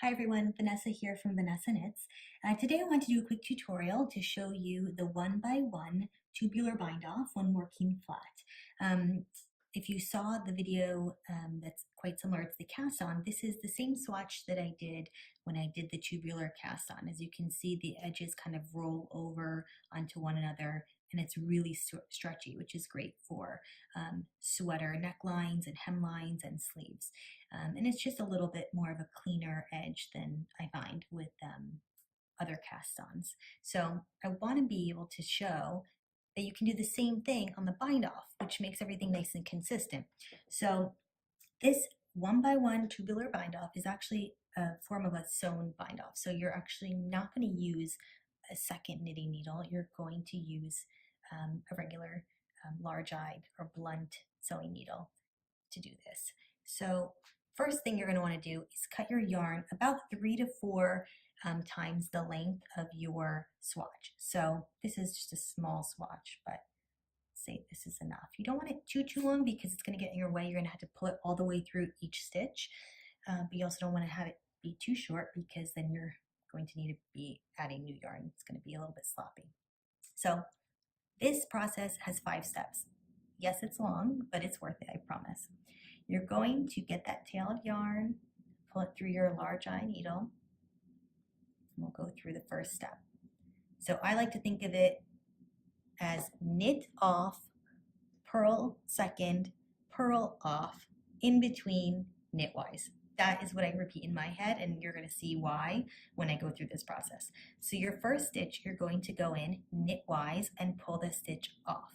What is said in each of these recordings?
Hi everyone, Vanessa here from Vanessaknits. Today I want to do a quick tutorial to show you the 1x1 tubular bind off when working flat. If you saw the video that's quite similar to the cast on, this is the same swatch that I did when I did the tubular cast on. As you can see, the edges kind of roll over onto one another and it's really stretchy, which is great for sweater necklines and hemlines and sleeves. And it's just a little bit more of a cleaner edge than I find with other cast-ons. So I want to be able to show that you can do the same thing on the bind off, which makes everything nice and consistent. So this 1x1 tubular bind off is actually a form of a sewn bind off. So you're actually not going to use a second knitting needle. You're going to use a regular large-eyed or blunt sewing needle to do this. So first thing you're going to want to do is cut your yarn about 3 to 4 times the length of your swatch. So this is just a small swatch, but say this is enough. You don't want it too long because it's going to get in your way. You're going to have to pull it all the way through each stitch, but you also don't want to have it be too short because then you're going to need to be adding new yarn. It's going to be a little bit sloppy. So this process has 5 steps. Yes, it's long, but it's worth it, I promise. You're going to get that tail of yarn, pull it through your large eye needle, and we'll go through the first step. So I like to think of it as knit off, purl second, purl off, in between knitwise. That is what I repeat in my head, and you're going to see why when I go through this process. So your first stitch, you're going to go in knitwise and pull the stitch off.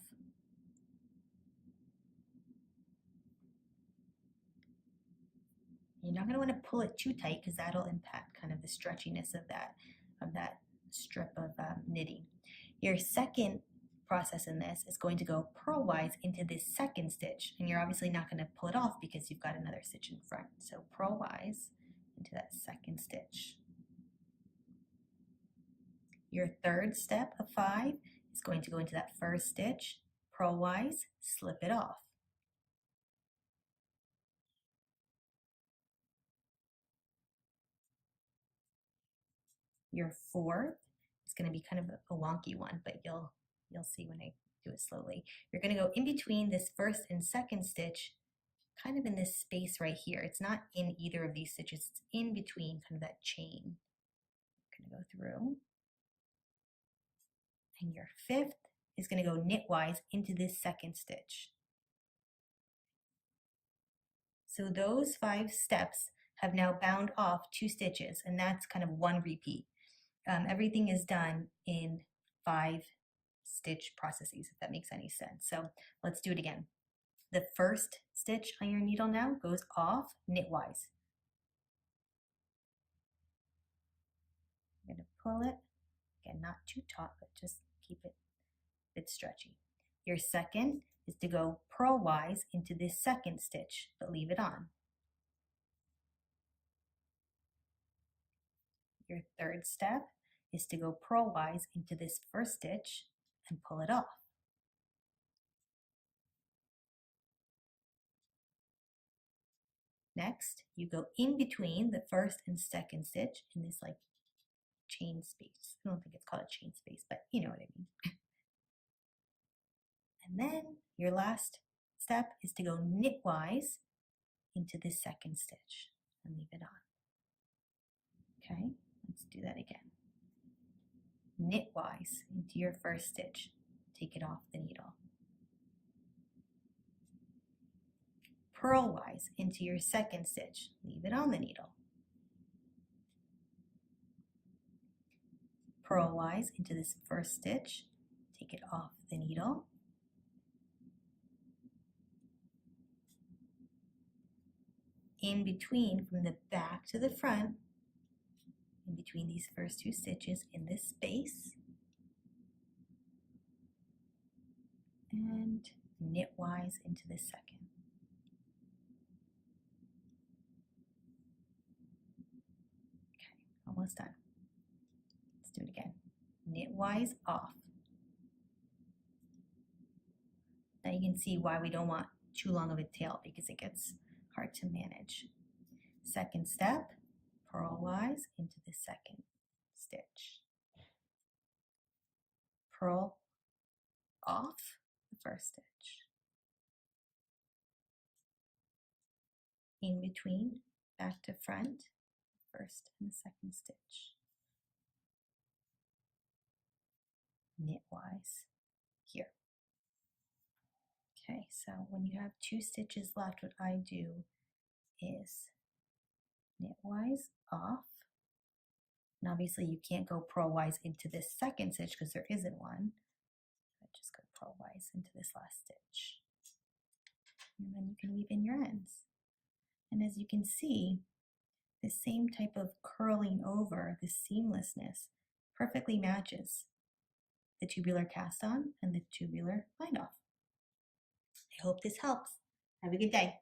You're not going to want to pull it too tight because that'll impact kind of the stretchiness of that strip of knitting. Your second process in this is going to go purlwise into this second stitch, and you're obviously not going to pull it off because you've got another stitch in front. So purlwise into that second stitch. Your third step of 5 is going to go into that first stitch, purlwise, slip it off. Your fourth is going to be kind of a wonky one, but you'll see when I do it slowly. You're going to go in between this first and second stitch, kind of in this space right here. It's not in either of these stitches, it's in between kind of that chain. I'm going to go through. And your fifth is going to go knitwise into this second stitch. So those 5 steps have now bound off 2 stitches, and that's kind of one repeat. Everything is done in 5 stitch processes, if that makes any sense. So let's do it again. The first stitch on your needle now goes off knitwise. I'm going to pull it, again, not too taut, but just keep it a bit stretchy. Your second is to go purlwise into this second stitch, but leave it on. Your third step is to go purlwise into this first stitch and pull it off. Next, you go in between the first and second stitch in this like chain space. I don't think it's called a chain space, but you know what I mean. And then your last step is to go knitwise into this second stitch and leave it on. Okay, let's do that again. Knitwise into your first stitch, take it off the needle. Purlwise into your second stitch, leave it on the needle. Purlwise into this first stitch, take it off the needle. In between, from the back to the front, in between these first 2 stitches in this space, and knitwise into the second. Okay, almost done. Let's do it again. Knitwise off. Now you can see why we don't want too long of a tail because it gets hard to manage. Second step, purlwise into the second stitch, purl off the first stitch, in between, back to front, first and the second stitch, knitwise here. Okay, so when you have 2 stitches left, what I do is knitwise off, and obviously you can't go purlwise into this second stitch because there isn't one. I just go purlwise into this last stitch, and then you can weave in your ends. And as you can see, the same type of curling over, the seamlessness, perfectly matches the tubular cast on and the tubular bind off. I hope this helps. Have a good day.